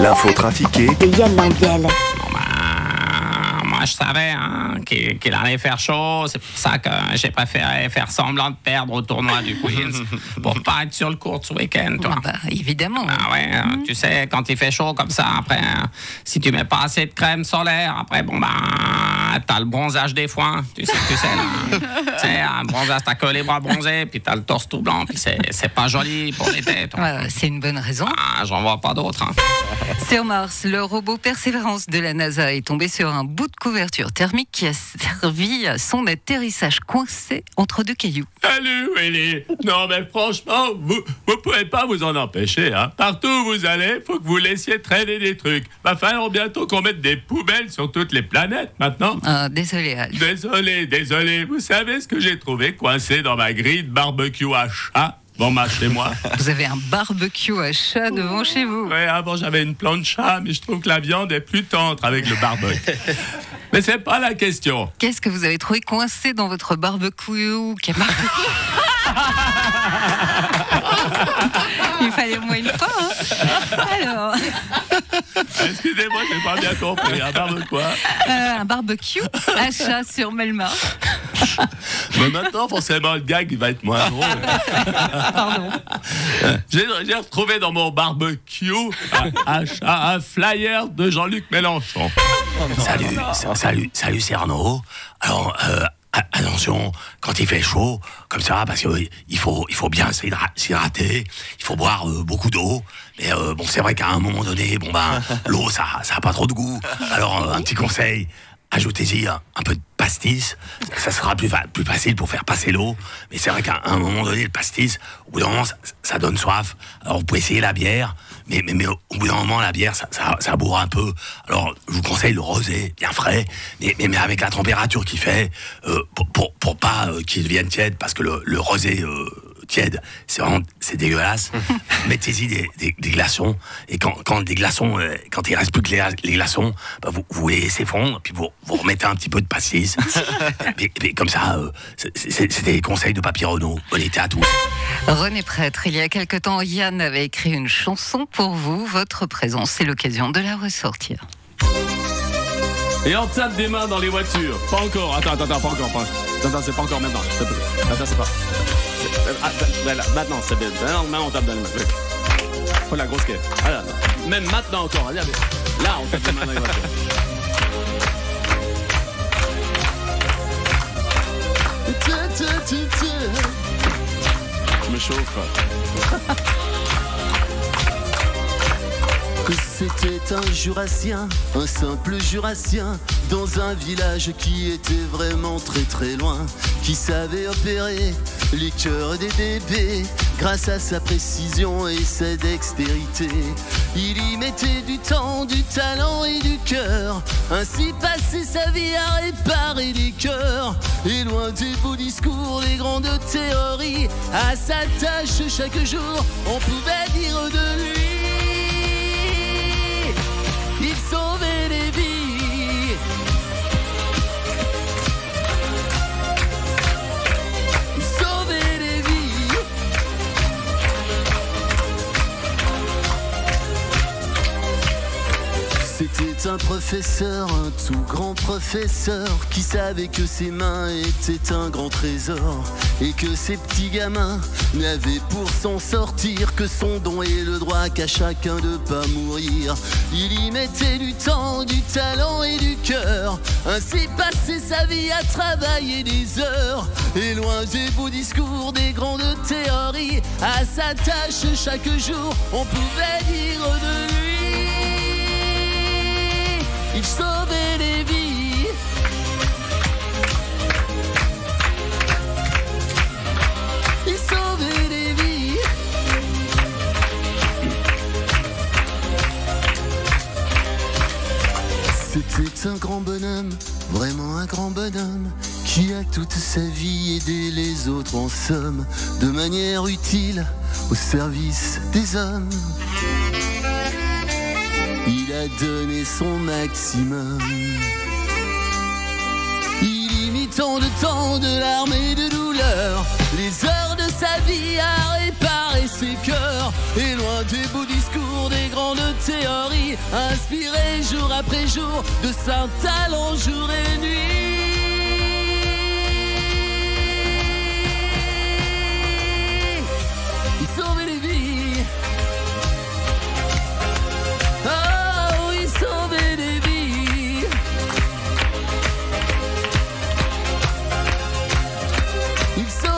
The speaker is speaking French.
L'info trafiquée de Yann Lambiel. Moi, je savais qu'il allait faire chaud. C'est pour ça que j'ai préféré faire semblant de perdre au tournoi du Queens pour pas être sur le court ce week-end, toi. Évidemment. Ah ouais, tu sais, quand il fait chaud comme ça, après, si tu mets pas assez de crème solaire, après, t'as le bronzage des foins. Tu sais là. Tu sais, un bronzage, t'as que les bras bronzés, puis t'as le torse tout blanc, puis c'est pas joli pour l'été, toi. Ouais, c'est une bonne raison. J'en vois pas d'autres. Sur Mars, le robot Persévérance de la NASA est tombé sur un bout de couverture thermique qui a servi à son atterrissage coincé entre deux cailloux. Salut Willy. Non mais franchement, vous pouvez pas vous en empêcher. Partout où vous allez, faut que vous laissiez traîner des trucs. Va falloir bientôt qu'on mette des poubelles sur toutes les planètes maintenant. Désolé Al. Désolé. Vous savez ce que j'ai trouvé coincé dans ma grille de barbecue à chat devant chez moi? Vous avez un barbecue à chat devant chez vous? Ouais, avant j'avais une planche chat, mais je trouve que la viande est plus tendre avec le barbecue. Mais c'est pas la question. Qu'est-ce que vous avez trouvé coincé dans votre barbecue? Il fallait au moins une fois. Alors. Excusez-moi, j'ai pas bien compris. Un barbecue. Un barbecue à chat sur Melmar. Mais maintenant, forcément, le gag, il va être moins drôle. Pardon. J'ai retrouvé dans mon barbecue un flyer de Jean-Luc Mélenchon. Salut, c'est Arnaud. Alors, attention, quand il fait chaud, comme ça, parce qu'il faut bien s'hydrater, il faut boire beaucoup d'eau. Mais c'est vrai qu'à un moment donné, l'eau, ça a pas trop de goût. Alors, un petit conseil, ajoutez-y un peu de pastis, ça sera plus facile pour faire passer l'eau. Mais c'est vrai qu'à un moment donné, le pastis, au bout d'un moment, ça donne soif. Alors vous pouvez essayer la bière, mais au bout d'un moment, la bière, ça bourre un peu. Alors je vous conseille le rosé, bien frais, mais avec la température qu'il fait, pour pas qu'il devienne tiède, parce que le rosé tiède, c'est dégueulasse. Mettez-y des glaçons, et quand des glaçons, quand il reste plus que les glaçons, vous les laissez fondre, puis vous remettez un petit peu de pastis. mais comme ça, c'était les conseils de Papy Renaud. Bon été à tous. René Prêtre, il y a quelque temps, Yann avait écrit une chanson pour vous. Votre présence, c'est l'occasion de la ressortir. Et on tape des mains dans les voitures. Pas encore. Attends, pas encore. Attends, c'est pas encore maintenant. Attends, c'est pas. Voilà, maintenant, c'est bien. Maintenant, on tape dans les mains. Faut la grosse caisse. Alors, même maintenant encore. Allez, là, on tape des mains dans les voitures. Je me chauffe. Que c'était un jurassien, un simple jurassien, dans un village qui était vraiment très très loin, qui savait opérer les cœurs des bébés grâce à sa précision et sa dextérité. Il y mettait du temps, du talent et du cœur, ainsi passait sa vie à réparer les cœurs. Et loin des beaux discours, des grandes théories, à sa tâche chaque jour, on pouvait dire de lui: il sauvait les vies. Il sauvait les vies. C'était un professeur, un tout grand professeur, qui savait que ses mains étaient un grand trésor, et que ces petits gamins n'avaient pour s'en sortir que son don et le droit qu'à chacun de pas mourir. Il y mettait du temps, du talent et du cœur, ainsi passait sa vie à travailler des heures. Et loin des beaux discours, des grandes théories, à sa tâche chaque jour, on pouvait dire de lui: il sauvait les vies. Il sauvait les vies. C'était un grand bonhomme, vraiment un grand bonhomme, qui a toute sa vie aidé les autres en somme, de manière utile au service des hommes. Il a donné son maximum. Il y mit tant de temps, de larmes et de douleurs, douleurs, les heures de sa vie à réparer ses cœurs. Et loin des beaux discours, des grandes théories, inspiré jour après jour de saints talents jour et nuit. Il sauvait les vies. Oh, il sauvait des vies. Il sauvait